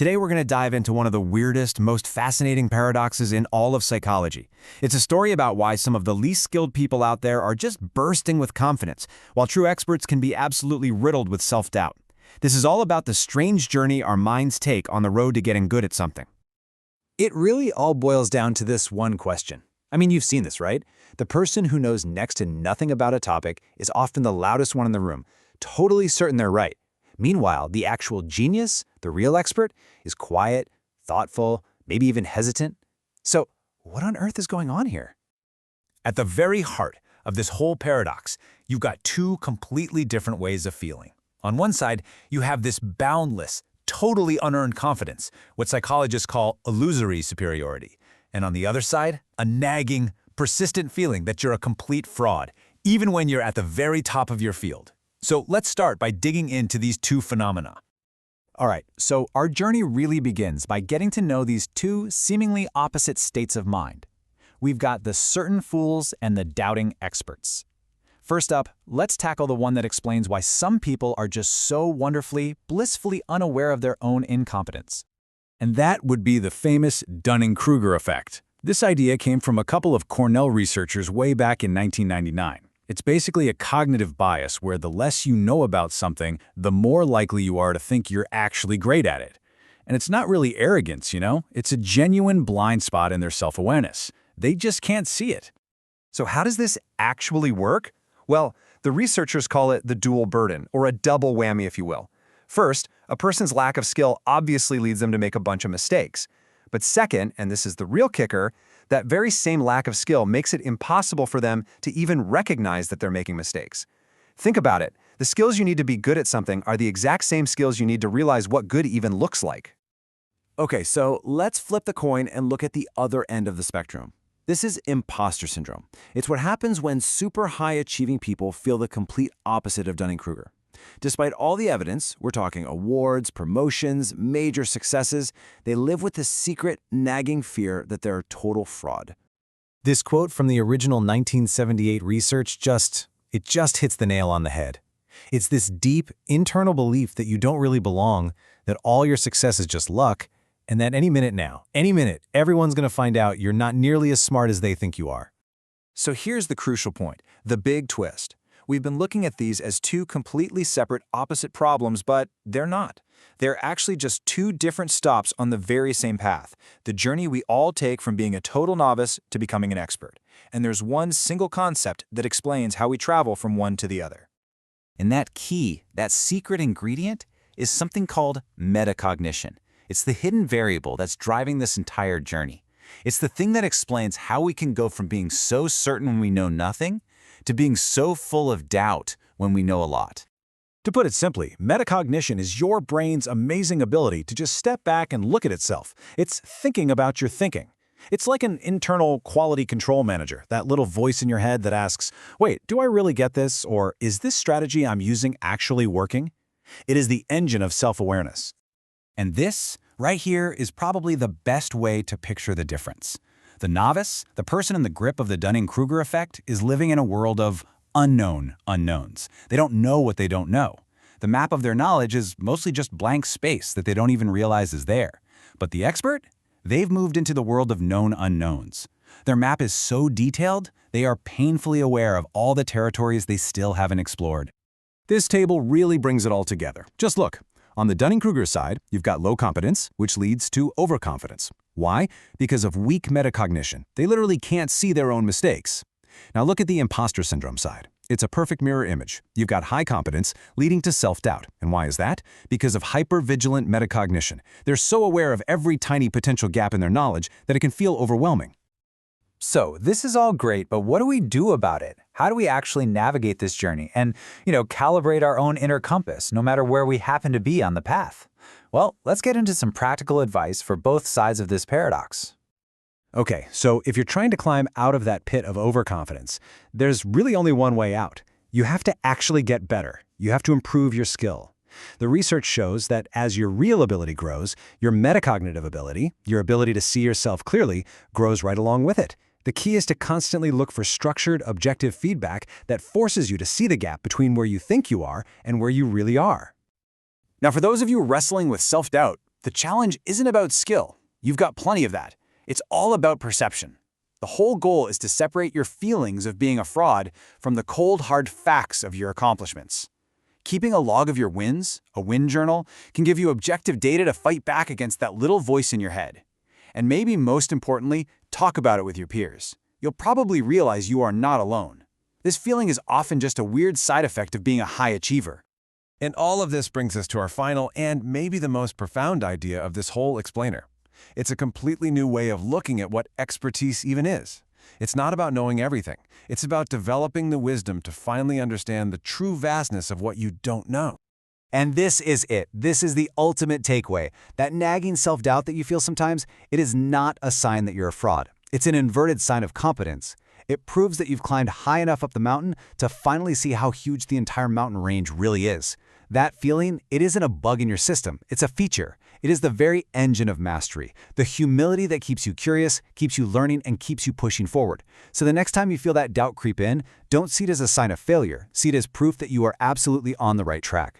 Today we're going to dive into one of the weirdest, most fascinating paradoxes in all of psychology. It's a story about why some of the least skilled people out there are just bursting with confidence, while true experts can be absolutely riddled with self-doubt. This is all about the strange journey our minds take on the road to getting good at something. It really all boils down to this one question. I mean, you've seen this, right? The person who knows next to nothing about a topic is often the loudest one in the room, totally certain they're right. Meanwhile, the actual genius, the real expert, is quiet, thoughtful, maybe even hesitant. So, what on earth is going on here? At the very heart of this whole paradox, you've got two completely different ways of feeling. On one side, you have this boundless, totally unearned confidence, what psychologists call illusory superiority. And on the other side, a nagging, persistent feeling that you're a complete fraud, even when you're at the very top of your field. So let's start by digging into these two phenomena. All right, so our journey really begins by getting to know these two seemingly opposite states of mind. We've got the certain fools and the doubting experts. First up, let's tackle the one that explains why some people are just so wonderfully, blissfully unaware of their own incompetence. And that would be the famous Dunning-Kruger effect. This idea came from a couple of Cornell researchers way back in 1999. It's basically a cognitive bias where the less you know about something, the more likely you are to think you're actually great at it. And it's not really arrogance, you know? It's a genuine blind spot in their self-awareness. They just can't see it. So how does this actually work? Well, the researchers call it the dual burden, or a double whammy, if you will. First, a person's lack of skill obviously leads them to make a bunch of mistakes. But second, and this is the real kicker, that very same lack of skill makes it impossible for them to even recognize that they're making mistakes. Think about it. The skills you need to be good at something are the exact same skills you need to realize what good even looks like. Okay, so let's flip the coin and look at the other end of the spectrum. This is imposter syndrome. It's what happens when super high-achieving people feel the complete opposite of Dunning-Kruger. Despite all the evidence, we're talking awards, promotions, major successes, they live with the secret, nagging fear that they're a total fraud. This quote from the original 1978 research just hits the nail on the head. It's this deep, internal belief that you don't really belong, that all your success is just luck, and that any minute now, any minute, everyone's going to find out you're not nearly as smart as they think you are. So here's the crucial point, the big twist. We've been looking at these as two completely separate, opposite problems, but they're not. They're actually just two different stops on the very same path, the journey we all take from being a total novice to becoming an expert. And there's one single concept that explains how we travel from one to the other. And that key, that secret ingredient, is something called metacognition. It's the hidden variable that's driving this entire journey. It's the thing that explains how we can go from being so certain when we know nothing to being so full of doubt when we know a lot. To put it simply, metacognition is your brain's amazing ability to just step back and look at itself. It's thinking about your thinking. It's like an internal quality control manager, that little voice in your head that asks, wait, do I really get this? Or is this strategy I'm using actually working? It is the engine of self-awareness. And this, right here, is probably the best way to picture the difference. The novice, the person in the grip of the Dunning-Kruger effect, is living in a world of unknown unknowns. They don't know what they don't know. The map of their knowledge is mostly just blank space that they don't even realize is there. But the expert? They've moved into the world of known unknowns. Their map is so detailed, they are painfully aware of all the territories they still haven't explored. This table really brings it all together. Just look. On the Dunning-Kruger side, you've got low competence, which leads to overconfidence. Why? Because of weak metacognition. They literally can't see their own mistakes. Now look at the imposter syndrome side. It's a perfect mirror image. You've got high competence, leading to self-doubt. And why is that? Because of hyper-vigilant metacognition. They're so aware of every tiny potential gap in their knowledge that it can feel overwhelming. So this is all great, but what do we do about it? How do we actually navigate this journey and, calibrate our own inner compass, no matter where we happen to be on the path? Well, let's get into some practical advice for both sides of this paradox. Okay, so if you're trying to climb out of that pit of overconfidence, there's really only one way out. You have to actually get better. You have to improve your skill. The research shows that as your real ability grows, your metacognitive ability, your ability to see yourself clearly, grows right along with it. The key is to constantly look for structured, objective feedback that forces you to see the gap between where you think you are and where you really are. Now, for those of you wrestling with self-doubt, The challenge isn't about skill. You've got plenty of that. It's all about perception. The whole goal is to separate your feelings of being a fraud from the cold, hard facts of your accomplishments. Keeping a log of your wins, a win journal, can give you objective data to fight back against that little voice in your head. And maybe most importantly, talk about it with your peers. You'll probably realize you are not alone. This feeling is often just a weird side effect of being a high achiever. And all of this brings us to our final and maybe the most profound idea of this whole explainer. It's a completely new way of looking at what expertise even is. It's not about knowing everything. It's about developing the wisdom to finally understand the true vastness of what you don't know. And this is it. This is the ultimate takeaway. That nagging self-doubt that you feel sometimes, it is not a sign that you're a fraud. It's an inverted sign of competence. It proves that you've climbed high enough up the mountain to finally see how huge the entire mountain range really is. That feeling, it isn't a bug in your system. It's a feature. It is the very engine of mastery, the humility that keeps you curious, keeps you learning, and keeps you pushing forward. So the next time you feel that doubt creep in, don't see it as a sign of failure. See it as proof that you are absolutely on the right track.